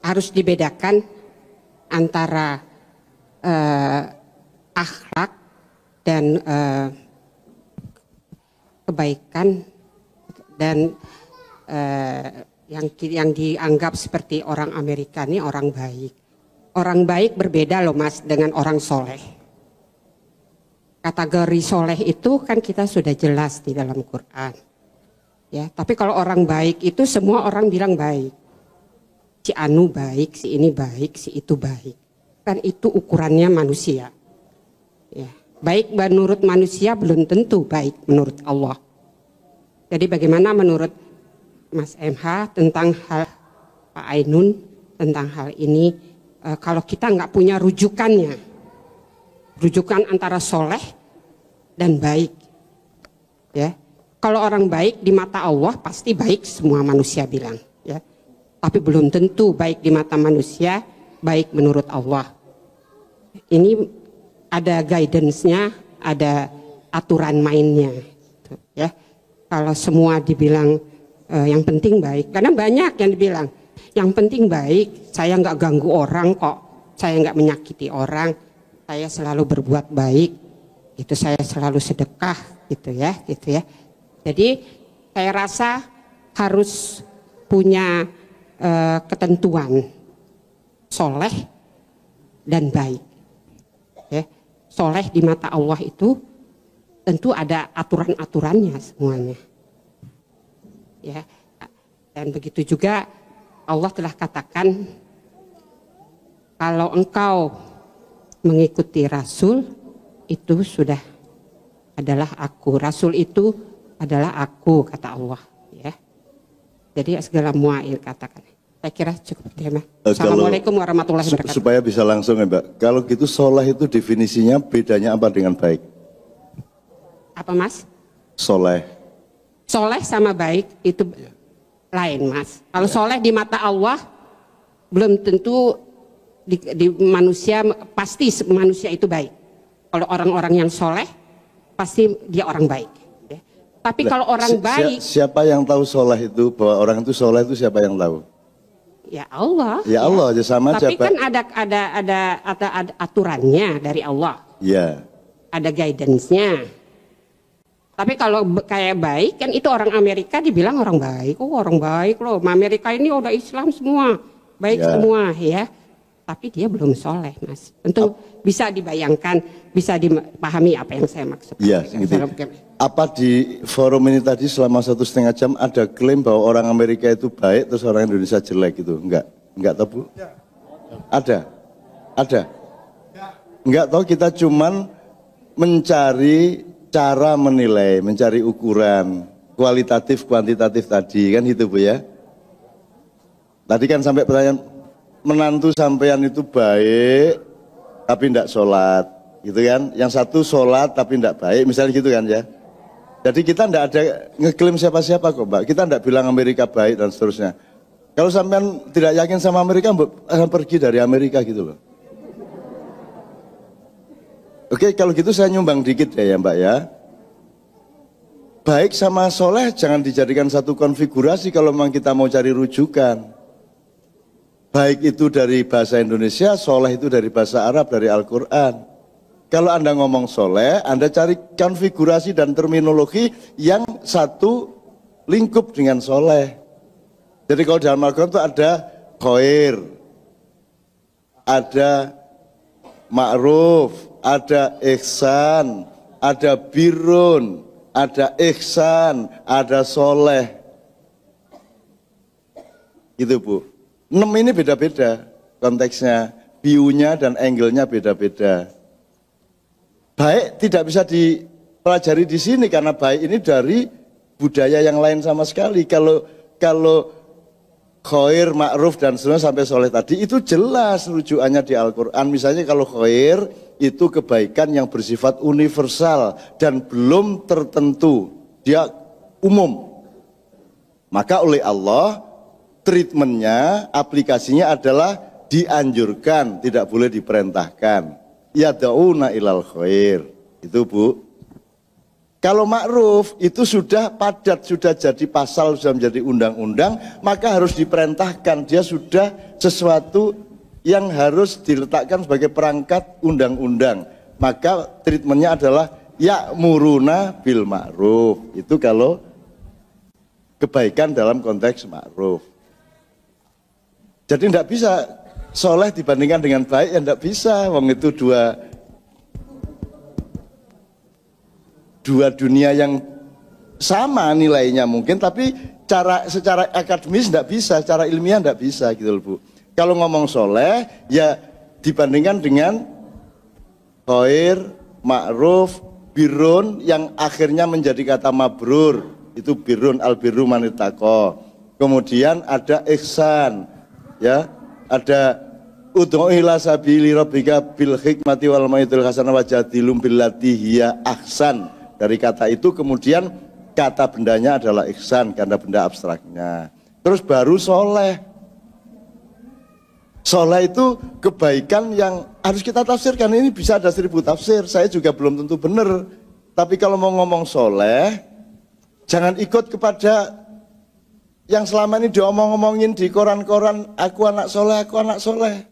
harus dibedakan antara akhlak dan kebaikan dan yang dianggap seperti orang Amerika ini orang baik. Orang baik berbeda loh Mas dengan orang soleh. Kategori soleh itu kan kita sudah jelas di dalam Quran. Ya, tapi kalau orang baik itu semua orang bilang baik. Si Anu baik, si ini baik, si itu baik. Kan itu ukurannya manusia. Ya, baik menurut manusia belum tentu baik menurut Allah. Jadi bagaimana menurut Mas MH tentang hal Pak Ainun tentang hal ini, kalau kita nggak punya rujukannya, rujukan antara soleh dan baik, ya. Kalau orang baik di mata Allah pasti baik semua manusia bilang, ya. Tapi belum tentu baik di mata manusia, baik menurut Allah. Ini ada guidance-nya, ada aturan mainnya, gitu, ya. Kalau semua dibilang yang penting baik, karena banyak yang dibilang yang penting baik, saya nggak ganggu orang kok, saya nggak menyakiti orang, saya selalu berbuat baik, itu saya selalu sedekah, gitu ya. Jadi saya rasa harus punya ketentuan soleh dan baik. Ya. Soleh di mata Allah itu tentu ada aturan-aturannya semuanya. Ya. Dan begitu juga Allah telah katakan kalau engkau mengikuti Rasul itu sudah adalah aku. Rasul itu adalah aku, kata Allah, ya. Jadi segala mu'ail katakan. Saya kira cukup ya, Mas. Assalamualaikum warahmatullahi wabarakatuh. Supaya bisa langsung ya, Mbak. Kalau gitu soleh itu definisinya bedanya apa dengan baik? Apa, Mas? Soleh. Soleh sama baik itu lain, Mas. Kalau soleh di mata Allah belum tentu di manusia, pasti manusia itu baik. Kalau orang-orang yang soleh pasti dia orang baik. Tapi kalau orang baik, siapa yang tahu soleh itu, bahwa orang itu soleh itu siapa yang tahu? Ya Allah. Ya Allah, aja sama aja. Tapi kan ada aturannya dari Allah. Ya. Ada guidance-nya. Tapi kalau kayak baik kan itu orang Amerika dibilang orang baik. Oh orang baik loh. Amerika ini udah Islam semua, baik semua ya. Tapi dia belum soleh, Mas. Tentu bisa dibayangkan, bisa dipahami apa yang saya maksud. Iya, gitu. Apa di forum ini tadi selama 1,5 jam ada klaim bahwa orang Amerika itu baik, terus orang Indonesia jelek gitu? Enggak tahu Bu? Ada. Enggak tahu, kita cuman mencari cara menilai, mencari ukuran kualitatif, kuantitatif tadi, kan gitu Bu ya? Tadi kan sampai pertanyaan, menantu sampean itu baik tapi tidak sholat gitu kan, yang satu sholat tapi tidak baik misalnya gitu kan ya. Jadi kita tidak ada ngeklaim siapa-siapa kok Mbak, kita tidak bilang Amerika baik dan seterusnya. Kalau sampean tidak yakin sama Amerika, akan pergi dari Amerika gitu loh. Oke, kalau gitu saya nyumbang dikit ya Mbak ya. Baik sama soleh jangan dijadikan satu konfigurasi kalau memang kita mau cari rujukan. Baik itu dari bahasa Indonesia, soleh itu dari bahasa Arab, dari Al-Quran. Kalau Anda ngomong soleh, Anda cari konfigurasi dan terminologi yang satu lingkup dengan soleh. Jadi kalau dalam Al-Quran itu ada khair, ada ma'ruf, ada ihsan, ada birrun, ada ihsan, ada soleh. Gitu Bu. 6 ini beda-beda konteksnya, view-nya dan angle-nya beda-beda. Baik tidak bisa dipelajari di sini karena baik ini dari budaya yang lain sama sekali. Kalau khair, ma'ruf dan seterusnya sampai soleh tadi itu jelas rujukannya di Al-Quran. Misalnya kalau khair itu kebaikan yang bersifat universal dan belum tertentu, dia umum. Maka oleh Allah treatmentnya, aplikasinya adalah dianjurkan, tidak boleh diperintahkan. Yad'una ilal khair. Itu Bu. Kalau ma'ruf itu sudah padat, sudah jadi pasal, sudah menjadi undang-undang, maka harus diperintahkan. Dia sudah sesuatu yang harus diletakkan sebagai perangkat undang-undang. Maka treatmentnya adalah ya'muruna bil ma'ruf. Itu kalau kebaikan dalam konteks ma'ruf. Jadi tidak bisa soleh dibandingkan dengan baik, ya tidak bisa. Wong itu dua dunia yang sama nilainya mungkin, tapi secara akademis tidak bisa, secara ilmiah tidak bisa gitu loh Bu. Kalau ngomong soleh ya dibandingkan dengan khair, ma'ruf, birrun yang akhirnya menjadi kata mabrur, itu birrun, al-birru manitaqo. Kemudian ada ihsan, ya, ada ud'u ila sabili rabbika bil hikmati wal mau'izatil hasanah wajadilhum billati hiya ahsan. Dari kata itu kemudian kata bendanya adalah ihsan karena benda abstraknya. Terus baru soleh. Soleh itu kebaikan yang harus kita tafsirkan. Ini bisa ada 1000 tafsir. Saya juga belum tentu benar. Tapi kalau mau ngomong soleh, jangan ikut kepada yang selama ini diomong-omongin di koran-koran, aku anak soleh, aku anak soleh.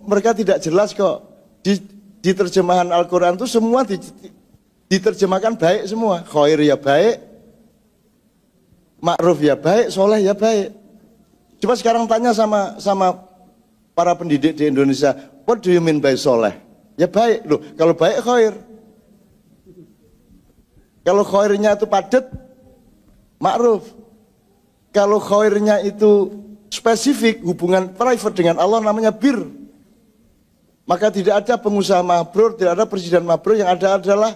Mereka tidak jelas kok. Di terjemahan Al-Quran itu semua diterjemahkan baik semua. Khair ya baik, ma'ruf ya baik, soleh ya baik. Coba sekarang tanya sama para pendidik di Indonesia, what do you mean by soleh? Ya baik loh, kalau baik khair. Kalau khairnya itu padat, ma'ruf. Kalau khairnya itu spesifik, hubungan private dengan Allah namanya bir. Maka tidak ada pengusaha mabrur, tidak ada presiden mabrur, yang ada adalah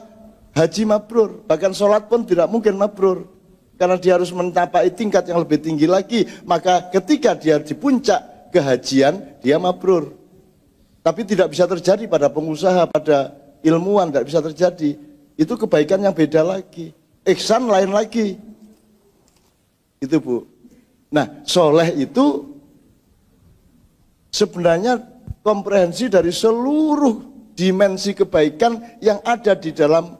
haji mabrur. Bahkan sholat pun tidak mungkin mabrur. Karena dia harus mencapai tingkat yang lebih tinggi lagi. Maka ketika dia di puncak kehajian, dia mabrur. Tapi tidak bisa terjadi pada pengusaha, pada ilmuwan, tidak bisa terjadi. Itu kebaikan yang beda lagi. Ihsan lain lagi. Itu Bu. Nah, soleh itu sebenarnya komprehensi dari seluruh dimensi kebaikan yang ada di dalam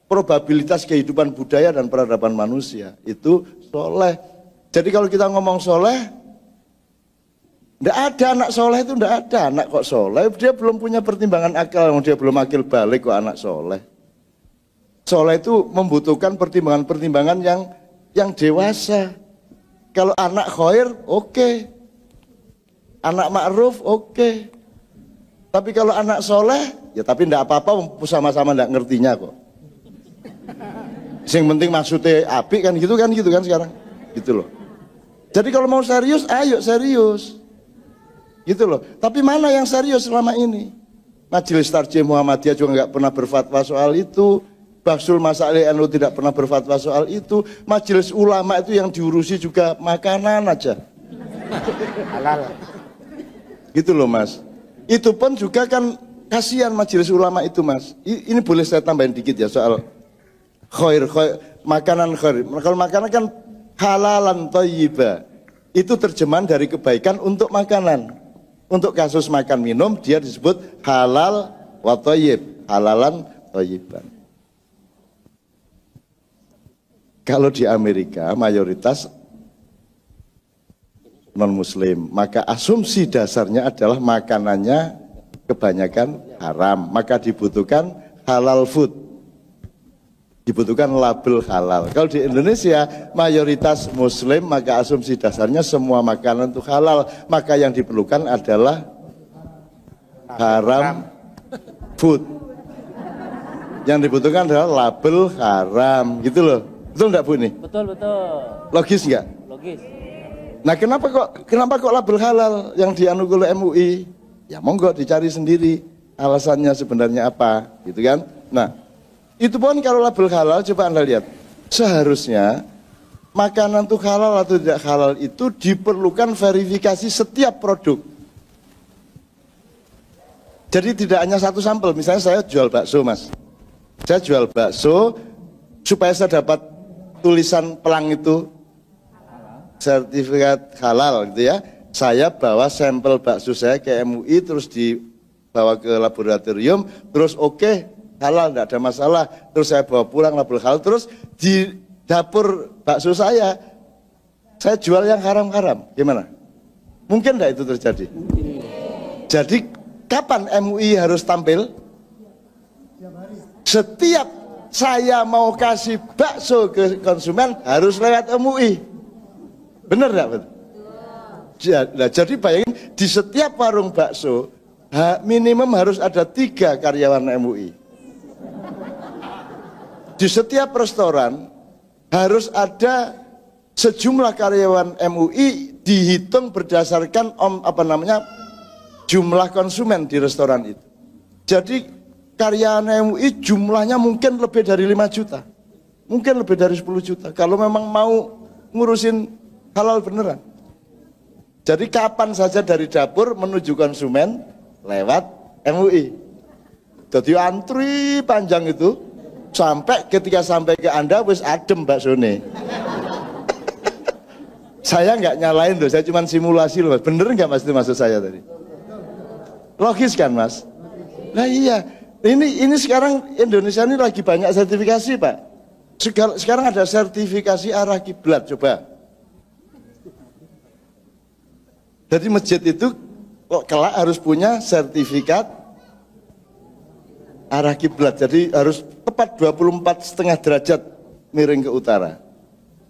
probabilitas kehidupan budaya dan peradaban manusia. Itu soleh. Jadi kalau kita ngomong soleh, tidak ada anak soleh itu, tidak ada anak kok soleh. Dia belum punya pertimbangan akal, dia belum akil balik kok anak soleh. Soleh itu membutuhkan pertimbangan-pertimbangan yang dewasa. Kalau anak khair, oke. Anak ma'ruf, oke. Tapi kalau anak soleh, ya tapi tidak apa-apa, sama-sama tidak ngertinya kok. Yang penting maksudnya apik kan gitu kan sekarang. Gitu loh. Jadi kalau mau serius, ayo serius. Gitu loh. Tapi mana yang serius selama ini? Majelis Tarjih Muhammadiyah juga nggak pernah berfatwa soal itu. Bahsul Masail NU tidak pernah berfatwa soal itu. Majelis ulama itu yang diurusi juga makanan aja. Halal. Gitu loh Mas. Itu pun juga kan kasihan majelis ulama itu Mas. Ini boleh saya tambahin dikit ya soal khair, makanan khair. Kalau makanan kan halalan thayyiba. Itu terjemahan dari kebaikan untuk makanan. Untuk kasus makan minum dia disebut halal wa thayyib, halalan thayyiban. Kalau di Amerika mayoritas non-muslim, maka asumsi dasarnya adalah makanannya kebanyakan haram, maka dibutuhkan halal food, dibutuhkan label halal. Kalau di Indonesia mayoritas muslim, maka asumsi dasarnya semua makanan itu halal, maka yang diperlukan adalah haram food. Yang dibutuhkan adalah label haram, gitu loh. Betul enggak Bu ini? Betul. Logis enggak? Logis. Nah kenapa kok label halal yang dianugul MUI? Ya monggo dicari sendiri alasannya sebenarnya apa, gitu kan? Nah, itu pun kalau label halal coba Anda lihat. Seharusnya makanan itu halal atau tidak halal itu diperlukan verifikasi setiap produk. Jadi tidak hanya satu sampel. Misalnya saya jual bakso Mas. Saya jual bakso supaya saya dapat tulisan pelang itu sertifikat halal gitu ya. Saya bawa sampel bakso saya ke MUI, terus dibawa ke laboratorium, terus oke, halal, tidak ada masalah. Terus saya bawa pulang label halal, terus di dapur bakso saya jual yang haram-haram. Gimana? Mungkin tidak itu terjadi? Jadi kapan MUI harus tampil? Setiap saya mau kasih bakso ke konsumen harus lewat MUI. Benar tidak? Jadi bayangin, di setiap warung bakso minimum harus ada 3 karyawan MUI. Di setiap restoran harus ada sejumlah karyawan MUI dihitung berdasarkan jumlah konsumen di restoran itu. Jadi karyawan MUI jumlahnya mungkin lebih dari 5 juta. Mungkin lebih dari 10 juta. Kalau memang mau ngurusin halal beneran. Jadi kapan saja dari dapur menuju konsumen lewat MUI. Jadi antri panjang itu sampai ketika sampai ke Anda wis adem baksone. Saya nggak nyalain tuh, saya cuma simulasi loh Mas. Bener nggak Mas itu maksud saya tadi? Logis kan Mas? Nah iya, ini sekarang Indonesia ini lagi banyak sertifikasi Pak. Sekarang ada sertifikasi arah kiblat, coba. Jadi masjid itu kelak harus punya sertifikat arah kiblat. Jadi harus tepat 24,5 derajat miring ke utara.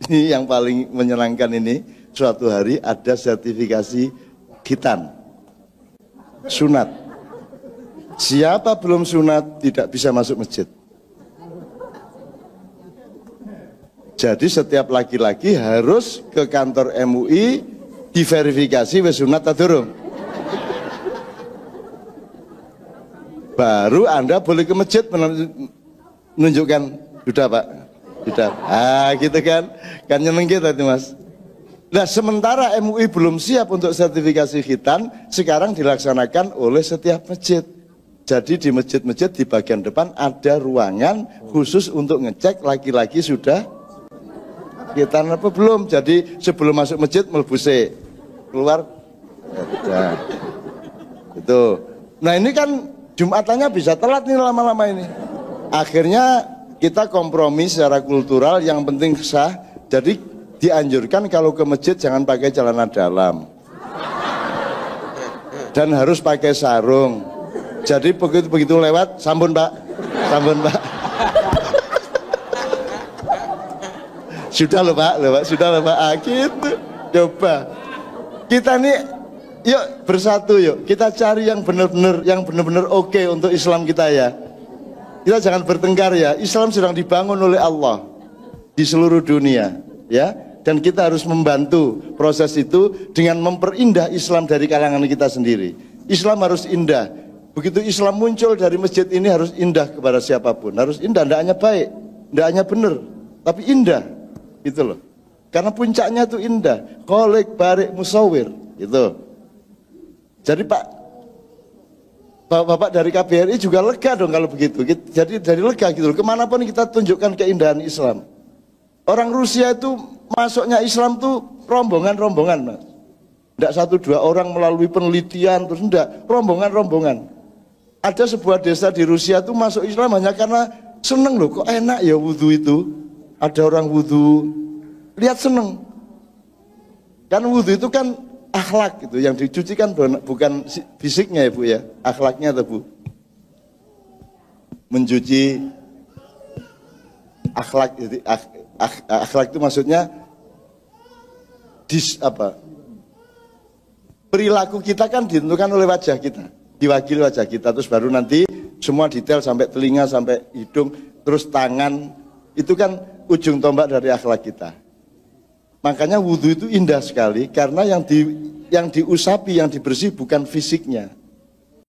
Ini yang paling menyenangkan ini, suatu hari ada sertifikasi khitan, sunat. Siapa belum sunat tidak bisa masuk masjid. Jadi setiap laki-laki harus ke kantor MUI diverifikasi wis sunat ta durung. Baru Anda boleh ke masjid menunjukkan sudah Pak. Sudah. Gitu kan. Kan nyeneng kita itu Mas. Nah, sementara MUI belum siap untuk sertifikasi khitan, sekarang dilaksanakan oleh setiap masjid. Jadi di masjid-masjid di bagian depan ada ruangan khusus untuk ngecek laki-laki sudah khitan apa belum. Jadi sebelum masuk masjid mlebu keluar. Nah, itu. Nah, ini kan Jumatannya bisa telat nih lama-lama ini. Akhirnya kita kompromi secara kultural, yang penting sah. Jadi dianjurkan kalau ke masjid jangan pakai celana dalam. Dan harus pakai sarung. Jadi begitu lewat, sampun Pak. Sampun Pak. Sudah loh Pak, sudah loh Pak. Gitu. Coba. Kita nih yuk bersatu yuk. Kita cari yang benar-benar oke untuk Islam kita ya. Kita jangan bertengkar ya. Islam sedang dibangun oleh Allah di seluruh dunia, ya. Dan kita harus membantu proses itu dengan memperindah Islam dari kalangan kita sendiri. Islam harus indah. Begitu Islam muncul dari masjid ini harus indah kepada siapapun. Harus indah, tidak hanya baik, tidak hanya benar, tapi indah. Gitu loh. Karena puncaknya itu indah. Kholik, barik, musawir. Gitu. Jadi Bapak dari KBRI juga lega dong kalau begitu. Jadi dari lega gitu loh. Kemanapun kita tunjukkan keindahan Islam. Orang Rusia itu masuknya Islam tuh rombongan-rombongan Mas. Tidak 1-2 orang melalui penelitian, terus enggak. Rombongan-rombongan. Ada sebuah desa di Rusia tuh masuk Islam hanya karena seneng loh. Kok enak ya wudhu itu. Ada orang wudhu. Lihat seneng. Kan wudhu itu kan akhlak gitu, yang dicuci kan bukan fisiknya ya Bu ya, akhlaknya tuh Bu. Mencuci akhlak, akhlak itu maksudnya perilaku kita kan ditentukan oleh wajah kita, diwakili wajah kita, terus baru nanti semua detail sampai telinga, sampai hidung, terus tangan, itu kan ujung tombak dari akhlak kita. Makanya wudhu itu indah sekali karena yang diusapi, yang dibersih bukan fisiknya,